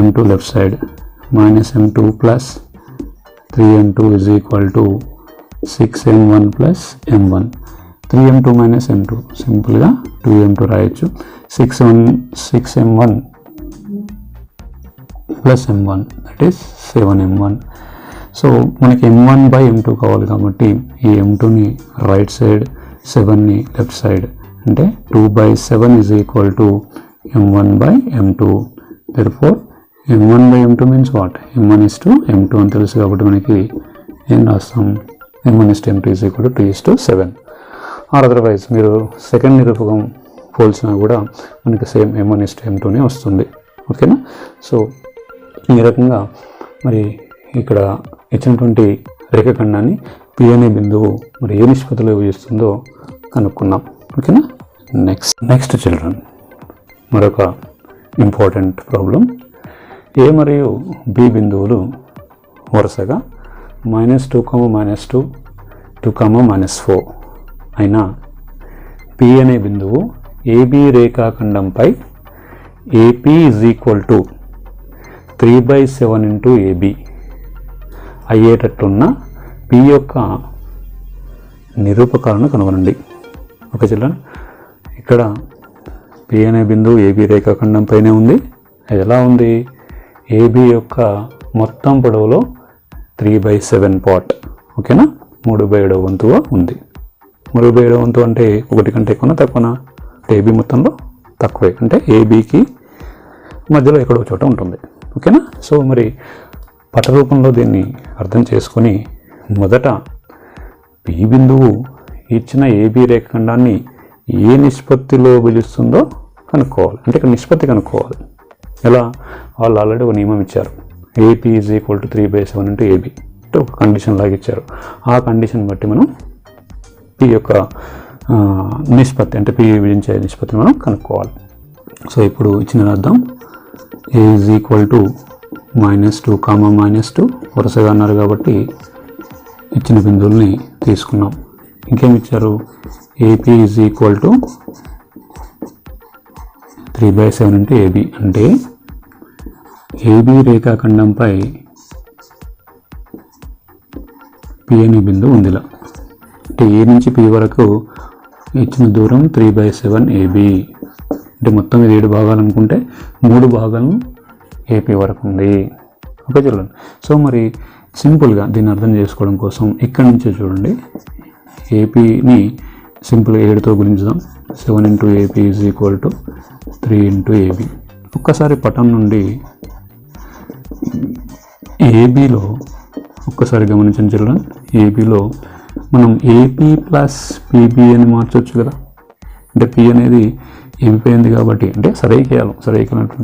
m2 left side -m2 plus 3m2 is equal to 6m1 plus m1. 3m2 minus m2 సింపుల్గా 2m2 రాయొచ్చు. 6m1 plus m1 that is 7m1. So మనకి m1 by m2 కావాలి కాబట్టి ఈ m2ని రైట్ సైడ్ 7ని లెఫ్ట్ సైడ్ అంటే 2/7 is equal to m1 by m2. therefore m1 by m2 means what? m1 is to m2 అని తెలుసు కాబట్టి మనకి ఏం రాస్తాం? m1 is to m2 is equal to 2:7. Or otherwise మీరు సెకండ్ నిరూపకం పోల్చినా కూడా మనకి సేమ్ m1 is to m2నే వస్తుంది. ఓకేనా? సో ఈ రకంగా మరి ఇక్కడ ఇచ్చినటువంటి రేఖాఖండాన్ని P అనే బిందువు మరి ఏ నిష్పత్తిలో విభజిస్తుందో కనుక్కున్నాం. ఓకేనా? నెక్స్ట్ చిల్డ్రన్ మరొక ఇంపార్టెంట్ ప్రాబ్లం. ఏ మరియు బి బిందువులు వరుసగా -2, -2, 2, -4 అయినా P అనే బిందువు AB రేఖాఖండంపై AP is equal to 3/7 into AB అయ్యేటట్టున్న P యొక్క నిరూపకాలను కనుగొనండి. ఓకే చిల్డ్రన్, ఇక్కడ P అనే బిందువు AB రేఖాఖండం పైనే ఉంది. అది ఎలా ఉంది? AB యొక్క మొత్తం పొడవులో 3/7 పార్ట్. ఓకేనా? 3/7 వంతుగా ఉంది. 3/7 వంతు అంటే ఒకటి కంటే ఎక్కువనా తక్కువనా? AB మొత్తంలో తక్కువే, అంటే ABకి మధ్యలో ఎక్కడో చోట ఉంటుంది. ఓకేనా? సో మరి పట రూపంలో దీన్ని అర్థం చేసుకొని మొదట P బిందువు ఇచ్చిన AB రేఖాఖండాన్ని ఏ నిష్పత్తిలో విభజిస్తుందో కనుక్కోవాలి. అంటే ఇక్కడ నిష్పత్తి కనుక్కోవాలి. ఎలా? వాళ్ళు ఆల్రెడీ ఒక నియమం ఇచ్చారు. AP is equal to 3/7 into AB అంటే ఒక కండిషన్ లాగా ఇచ్చారు. ఆ కండిషన్ బట్టి మనం P యొక్క నిష్పత్తి అంటే P విభజించే నిష్పత్తిని మనం కనుక్కోవాలి. సో ఇప్పుడు ఇచ్చిన అర్థం A is equal to -2, -2 వరుసగా అన్నారు కాబట్టి ఇచ్చిన బిందువుల్ని తీసుకున్నాం. ఇంకేమి ఇచ్చారు? AP is equal to 3/7 into AB అంటే AB రేఖాఖండంపై P అనే బిందువు ఉందిలా. అంటే A నుంచి P వరకు ఇచ్చిన దూరం 3/7 AB. అంటే మొత్తం ఇది 7 భాగాలు అనుకుంటే 3 భాగాలను AP వరకు ఉంది. ఓకే చూడండి. సో మరి సింపుల్గా దీన్ని అర్థం చేసుకోవడం కోసం ఇక్కడి నుంచే చూడండి, APని సింపుల్గా 7తో గుణించుదాం. 7 into AP is equal to 3 into AB. ఒక్కసారి పటం నుండి ఏబీలో ఒక్కసారి గమనించండి చిల్డ్రన్, ఏబీలో మనం ఏపీ ప్లస్ పీబీ అని మార్చవచ్చు కదా. అంటే పి అనేది ఏబీపై ఉంది కాబట్టి, అంటే సరైకేయాలి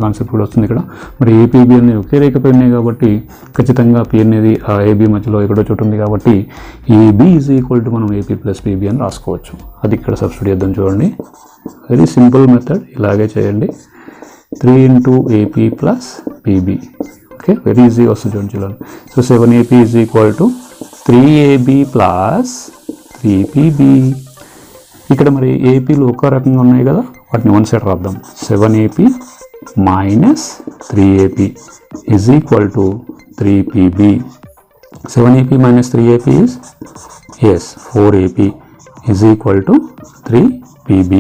కాన్సెప్ట్ కూడా వస్తుంది ఇక్కడ. మరి ఏపీబీ అనేది ఒకే రేఖపై ఉన్నాయి కాబట్టి ఖచ్చితంగా పి అనేది ఆ ఏబీ మధ్యలో ఎక్కడో చోటు ఉంది కాబట్టి ఏబీ ఈజ్ ఈక్వల్ టు మనం ఏపీ ప్లస్ పీబీ అని రాసుకోవచ్చు. అది ఇక్కడ సబ్స్టిట్యూట్ చేద్దాం చూడండి. వెరీ సింపుల్ మెథడ్, ఇలాగే చేయండి. 3 into AP plus PB. Okay, very ఈజీగా వస్తుంది చూడండి children. So 7AP is equal to 3AB plus 3PB. ఇక్కడ మరి ఏపీలు ఒక రకంగా ఉన్నాయి కదా, వాటిని వన్ సైడ్ రాద్దాం. 7AP minus 3AP is equal to 3PB. 7AP minus 3AP is 4AP is equal to 3PB.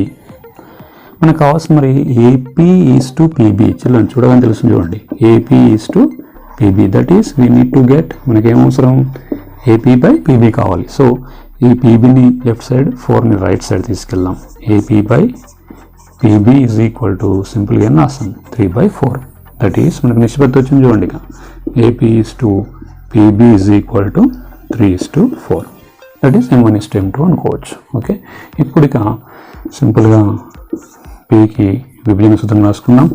మనకు కావాల్సిన మరి AP is to PB children చూడగానే తెలుస్తుంది చూడండి. AP is to PB, that is we need to get, మనకి ఏమవసరం, ఏపీ బై పీబీ కావాలి. సో ఈ పీబీని లెఫ్ట్ సైడ్, 4ని రైట్ సైడ్ తీసుకెళ్దాం. AP by PB is equal to సింపుల్గా రాస్తాం 3/4. దట్ ఈస్ మనకు నిష్పత్తి వచ్చింది చూడండి. ఇక AP is to PB is equal to 3:4. That is M1:M2 అనుకోవచ్చు. ఓకే, ఇప్పుడు ఇక సింపుల్గా పీకి విభజన సూత్రం రాసుకున్నాం.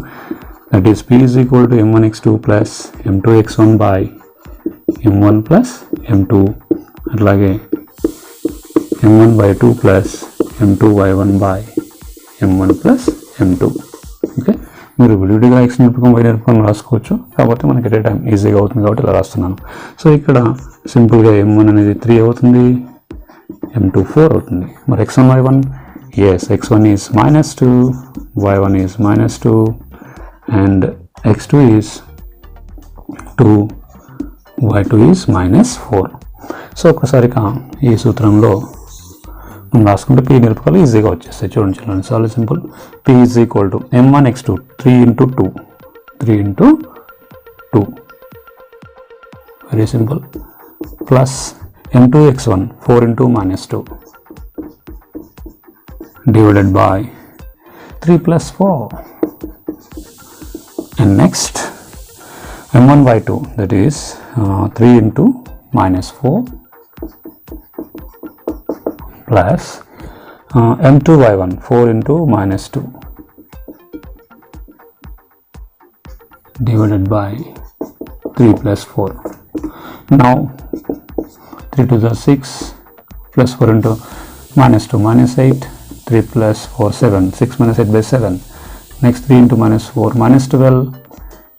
That is P is equal to M1x2 plus M2x1 by M1 plus M2, అట్లాగే M1/2 plus M2y1 by M1 plus M2. Okay, మీరు విడివిడిగా x నిరూపకం y నిరూపకం రాసుకోవచ్చు, కాకపోతే మనకి ఎట్ ఏ టైం ఈజీగా అవుతుంది కాబట్టి ఇలా రాస్తున్నాను. సో ఇక్కడ సింపుల్గా M1 అనేది 3 అవుతుంది, M2 4 అవుతుంది. మరి x1 y1, yes, x1 is -2, y1 is -2 and x2 is 2, y2 is -4. So ఒక్కసారిగా ఈ సూత్రంలో మనం రాసుకుంటే పీ నిరూపకాలు ఈజీగా వచ్చేస్తాయి. చూడండి చూడండి, చాలా simple. P is equal to M1x2 3 into 2 very simple, plus M2x1 4 into -2 divided by 3 plus 4, and next M1/2, that is 3 into -4 plus M2y1 4 into -2 divided by 3 plus 4. Now 3 to the 6 plus 4 into -2 -8, 3 plus 4 7, 6 minus 8 by 7. Next 3 into -4 -12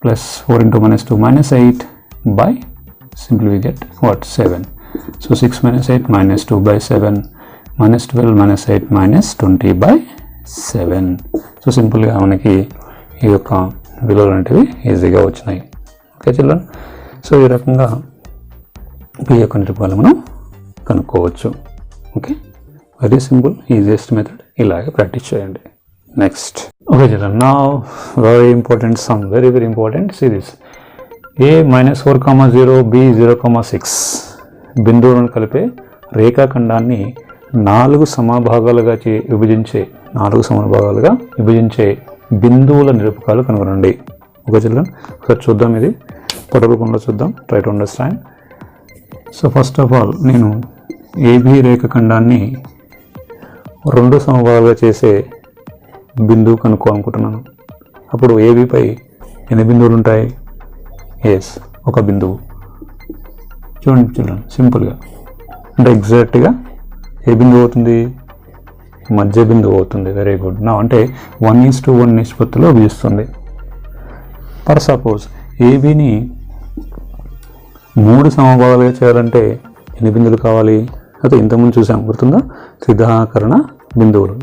plus 4 into -2 -8 by, simply we get what, 7. So 6 minus 8 -2 by 7, -12 -8 -20 by 7. So సింపుల్గా మనకి ఈ యొక్క విలువలు అనేటివి ఈజీగా వచ్చినాయి. ఓకే చిల్డ్రన్, సో ఈ రకంగా పీ యొక్క నిరూపకాలు మనం కనుక్కోవచ్చు. Okay, very simple, easiest method, ఇలాగే ప్రాక్టీస్ చేయండి. Next, okay children, now very important some, very important. Series A-4,0 B0,6 బిందువులను కలిపే రేఖాఖండాన్ని 4 సమభాగాలుగా విభజించే బిందువుల నిరూపకాలు కనుగొనండి. ఓకే చిల్డ్రన్, ఒకసారి చూద్దాం, ఇది పట రూపంలో చూద్దాం. Try to understand. So first of all నేను ఏబీ రేఖాఖండాన్ని 2 సమభాగాలుగా చేసే బిందువు కనుక్కోవాలనుకుంటున్నాను. అప్పుడు ఏబీపై ఎన్ని బిందువులు ఉంటాయి? ఒక బిందువు. చూడండి చిల్డ్రన్, సింపుల్గా అంటే ఎగ్జాక్ట్గా ఏ బిందువు అవుతుంది? మధ్య బిందువు అవుతుంది. Very good. నా అంటే 1:1 నిష్పత్తిలో విభజిస్తుంది. ఫర్ సపోజ్ ఏబీని 3 సమభాగాలుగా చేయాలంటే ఎన్ని బిందువులు కావాలి? అయితే ఇంతకుముందు చూసాం, గుర్తుందా? త్రిదాకరణ బిందువులు.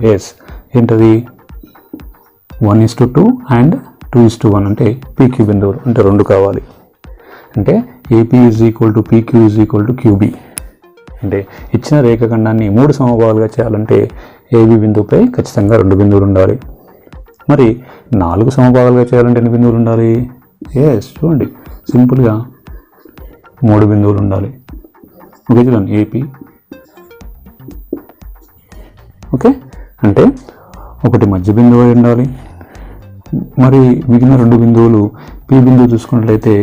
ఏంటది? 1:2 అండ్ 2:1 అంటే పీక్యూ బిందువులు, అంటే 2 కావాలి. అంటే AP is equal to PQ is equal to QB. అంటే ఇచ్చిన రేఖాఖండాన్ని 3 సమభాగాలుగా చేయాలంటే ఏబీ బిందువుపై ఖచ్చితంగా 2 బిందువులు ఉండాలి. మరి 4 సమభాగాలుగా చేయాలంటే ఎన్ని బిందువులు ఉండాలి? చూడండి, సింపుల్గా 3 బిందువులు ఉండాలి. ఓకే చూడండి, ఏపీ. ఓకే, అంటే ఒకటి మధ్య బిందువు అయి ఉండాలి. మరి మిగిలిన 2 బిందువులు, పీ బిందువు చూసుకున్నట్లయితే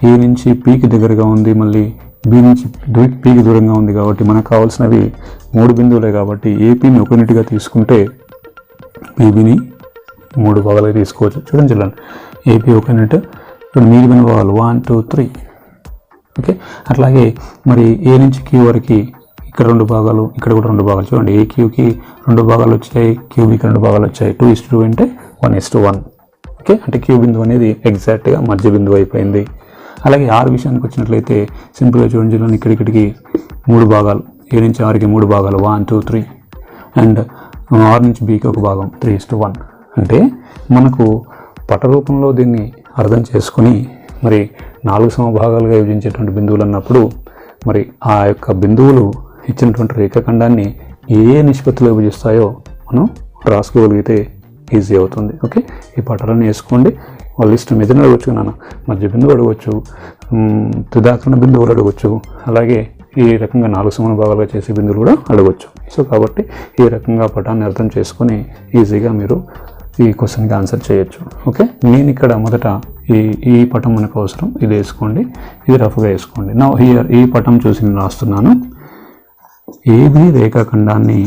ఏ నుంచి పీకి దగ్గరగా ఉంది, మళ్ళీ బి నుంచి పీకి దూరంగా ఉంది. కాబట్టి మనకు కావాల్సినవి 3 బిందువులే. కాబట్టి ఏపీని ఒక యూనిట్గా తీసుకుంటే పీబీని 3 భాగాలుగా తీసుకోవచ్చు. చూడండి ఏపీ ఒక యూనిట్. ఇప్పుడు మిగిలిన భాగాలు 1 2 3. ఓకే, అట్లాగే మరి ఏ నుంచి క్యూ వరకు ఇక్కడ 2 భాగాలు, ఇక్కడ కూడా 2 భాగాలు. చూడండి ఏ క్యూకి 2 భాగాలు వచ్చాయి, క్యూబీకి 2 భాగాలు వచ్చాయి. 2:2 అంటే 1:1. ఓకే, అంటే క్యూ బిందువు అనేది ఎగ్జాక్ట్గా మధ్య బిందువు అయిపోయింది. అలాగే ఆర్ విషయానికి వచ్చినట్లయితే సింపుల్గా చూడండి, ఇక్కడికి 3 భాగాలు, ఏ నుంచి ఆర్కి 3 భాగాలు 1 2 3. అండ్ ఆర్ నుంచి బీకి ఒక భాగం 3:1. అంటే మనకు పట రూపంలో దీన్ని అర్థం చేసుకుని మరి 4 సమభాగాలుగా విభజించేటువంటి బిందువులు అన్నప్పుడు మరి ఆ యొక్క బిందువులు ఇచ్చినటువంటి రేఖాఖండాన్ని ఏ నిష్పత్తిలో విభజిస్తాయో మనం రాసుకోగలిగితే ఈజీ అవుతుంది. ఓకే, ఈ పటాలను వేసుకోండి. వాళ్ళు ఇష్టం ఏదైనా అడగవచ్చు, నాన్న మధ్య బిందువు అడగవచ్చు, తుదాకరణ బిందువులు అడగవచ్చు, అలాగే ఈ రకంగా 4 సమాన భాగాలుగా చేసే బిందువులు కూడా అడగవచ్చు. సో కాబట్టి ఈ రకంగా పటాన్ని అర్థం చేసుకొని ఈజీగా మీరు ఈ క్వశ్చన్కి ఆన్సర్ చేయొచ్చు. ఓకే, నేను ఇక్కడ మొదట ఈ పటం మనకు అవసరం, ఇది వేసుకోండి, ఇది రఫ్గా వేసుకోండి. నా హియర్ ఈ పటం చూసి నేను రాస్తున్నాను. ఏబీ రేఖాఖండాన్ని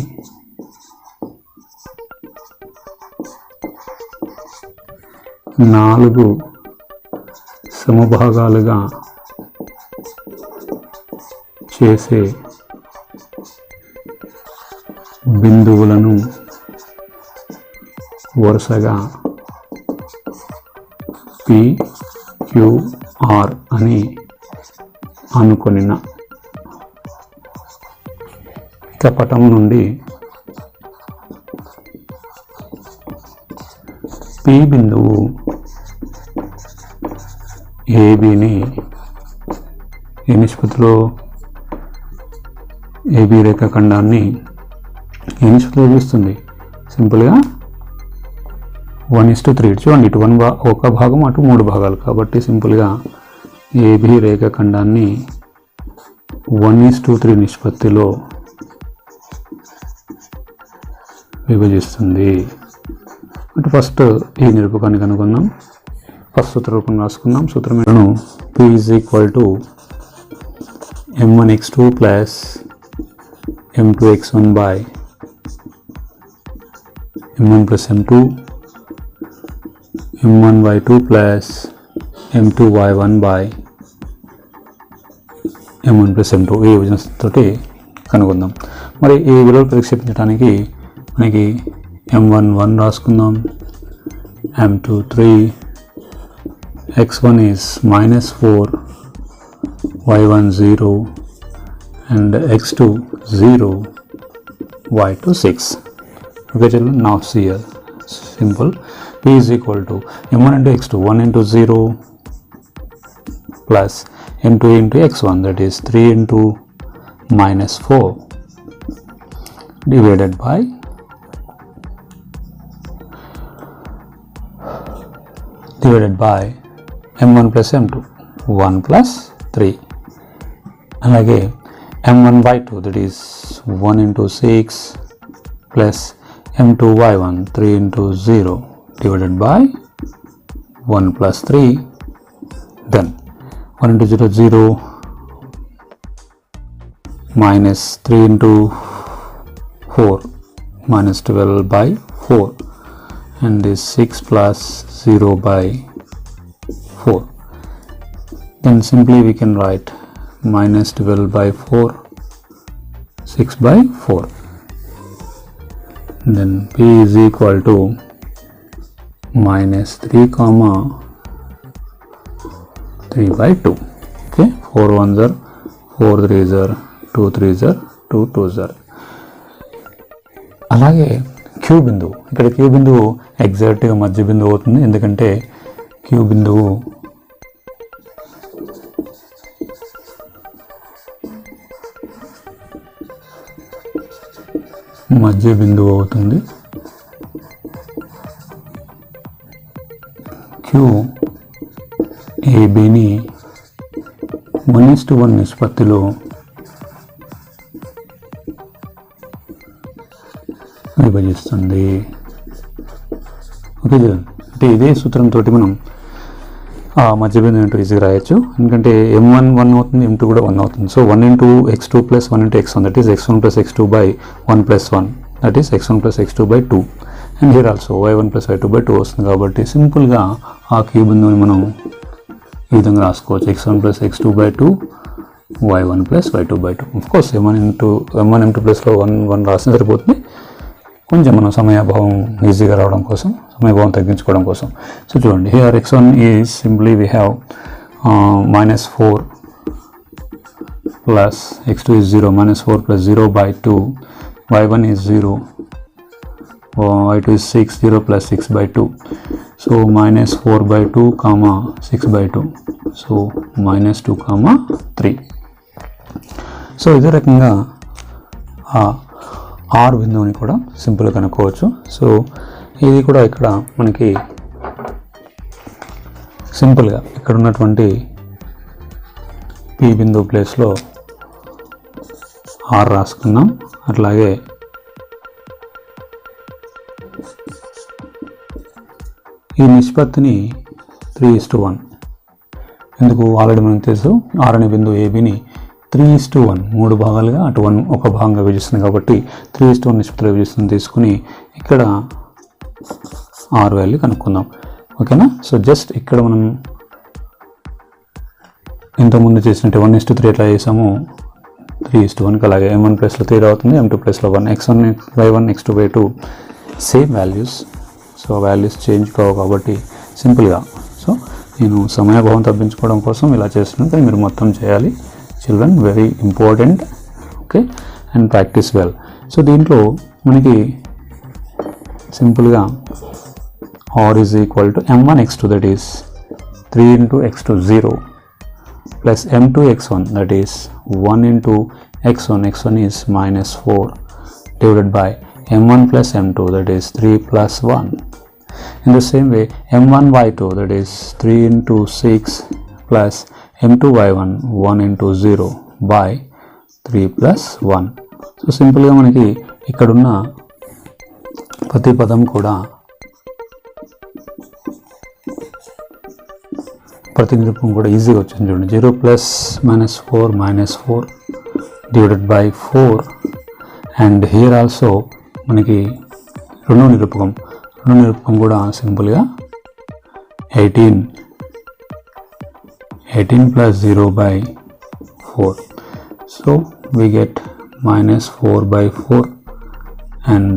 నాలుగు సమభాగాలుగా చేసే బిందువులను వరుసగా పి క్యూ ఆర్ అని అనుకొనిన. ఇక పటం నుండి పి బిందువు ఏబీని ఏ నిష్పత్తిలో, ఏబీ రేఖాఖండాన్ని ఏ నిష్పత్తిలో చూస్తుంది? సింపుల్గా 1:3. చూడండి, ఇటు ఒక భాగం, అటు 3 భాగాలు. కాబట్టి సింపుల్గా ఏబీ రేఖాఖండాన్ని 1:3 నిష్పత్తిలో విభజిస్తుంది. అంటే ఫస్ట్ ఈ నిరూపకాన్ని కనుగొందాం. ఫస్ట్ సూత్ర రూపం రాసుకుందాం. సూత్రం ఏంటో P = m1x2 + m2x1 / m1 + m2 m1y2 + m2y1 / m1 + m2 ఈ విభజనతోటి కనుగొందాం. మరి ఈ విలువలు ప్రతిక్షేపించడానికి మనకి m1 1 రాసుకుందాం, m2 3, x1 is -4, y1 0 and x2 0, y2 6. Okay children, now see here simple. P = m1 × x2 1 × 0 plus m2 × x1, that is 3 × -4 divided by m1 + m2 1 + 3. అలాగే m1y2, that is 1 × 6 plus m2y1 3 × 0 divided by 1 + 3. Then 1 × 0 0 minus 3 × 4 -12/4, and this 6 plus 0/4. Then simply we can write -12/4, 6/4. Then P = -3, okay, 4 1s are 4 3s are 2 3s are 2 2s are. అలాగే క్యూ బిందువు, ఇక్కడ క్యూ బిందువు ఎగ్జాక్ట్గా మధ్య బిందువు అవుతుంది. ఎందుకంటే క్యూ బిందువు మధ్య బిందువు అవుతుంది. క్యూ ఏబీని 1:1 నిష్పత్తిలో విభజిస్తుంది. ఓకే, అంటే ఇదే సూత్రంతో మనం మధ్య బిందువు ఇంటూ ఈజీగా రాయొచ్చు, ఎందుకంటే m1 1 అవుతుంది, m2 కూడా 1 అవుతుంది. So 1 into x2 plus 1 into x1, that is x1 plus x2 by 1 plus 1, that is x1 plus x2 by 2, and here also y1 plus y2 by 2 వస్తుంది. కాబట్టి సింపుల్గా ఆ క్యూ బిందువుని మనం ఈ విధంగా రాసుకోవచ్చు, x1 plus x2 by 2, y1 plus y2 by 2. Of course m1 m2 ప్లస్లో 1 రాసిన సరిపోతుంది. కొంచెం మనం సమయాభావం ఈజీగా రావడం కోసం, సమయభావం తగ్గించుకోవడం కోసం. సో చూడండి, here x1 is simply we have -4 plus x2 is 0, -4 plus 0 by 2, y1 is 0, y2 is 6, 0 plus 6 by 2, so -4 by 2, 6 by 2, so -2, 3. So ఇదే రకంగా ఆర్ బిందువుని కూడా సింపుల్గా కనుక్కోవచ్చు. సో ఇది కూడా ఇక్కడ మనకి సింపుల్గా ఇక్కడ ఉన్నటువంటి పి బిందువు ప్లేస్లో ఆర్ రాసుకుందాం. అట్లాగే ఈ నిష్పత్తిని 3:1, ఎందుకు ఆల్రెడీ మనకు తెలుసు ఆర్ అనే బిందువు ఏబిని 3:1 3 భాగాలుగా అటు 1 ఒక భాగంగా విభజిస్తుంది, కాబట్టి 3:1 నిష్పత్తిలో విభజిస్తుంది తీసుకుని ఇక్కడ ఆర్ వాల్యూ కనుక్కుందాం. ఓకేనా. సో జస్ట్ ఇక్కడ మనం ఇంతకుముందు చేసినట్టు 1:3 ఎట్లా చేసాము, 3:1కి అలాగే m1 ప్లేస్లో 3 అవుతుంది, m2 ప్లేస్లో 1, x1 by 1, x2 by 2 same values. So values change కావు కాబట్టి సింపుల్గా, సో నేను సమయభావం తగ్గించుకోవడం కోసం ఇలా చేస్తున్నాను, కానీ మీరు మొత్తం చేయాలి children, very important. Okay, and practice well. So దీంట్లో మనకి సింపుల్గా R is equal to m1 x2, that is 3 into x2 0 plus m2 x1, that is 1 into x1, x1 is -4 divided by m1 plus m2, that is 3 plus 1. In the same way, m1 y2, that is 3 into 6 plus m2 y1, 1 into 0 by 3 plus 1. So సింపుల్గా మనకి ఇక్కడున్న ప్రతి పదం కూడా ప్రతినిరూపం కూడా ఈజీగా వచ్చింది చూడండి. 0 plus -4 -4 divided by 4, and here also మనకి రెండో నిరూపకం కూడా సింపుల్గా 18 plus 0 by 4, so we get -4 by 4 and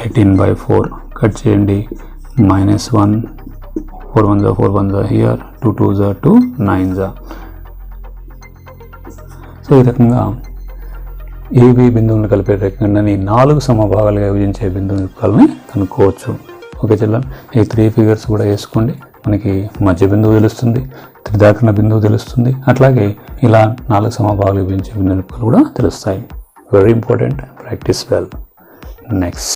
18 by 4. Cut చేయండి, -1, 4 1 4 1 here, 2 2 2 9. సో ఈ రకంగా ఏబి బిందువులను కలిపే రకంగా 4 సమభాగాలుగా విభజించే బిందువులని కనుక్కోవచ్చు. ఓకే చిల్డ్రన్, ఈ 3 ఫిగర్స్ కూడా వేసుకోండి, మనకి మధ్య బిందువు తెలుస్తుంది, త్రిదాకరణ బిందువు తెలుస్తుంది, అట్లాగే ఇలా 4 సమభాగాలు విభజించే బిందువులు కూడా తెలుస్తాయి. Very important, practice well. Next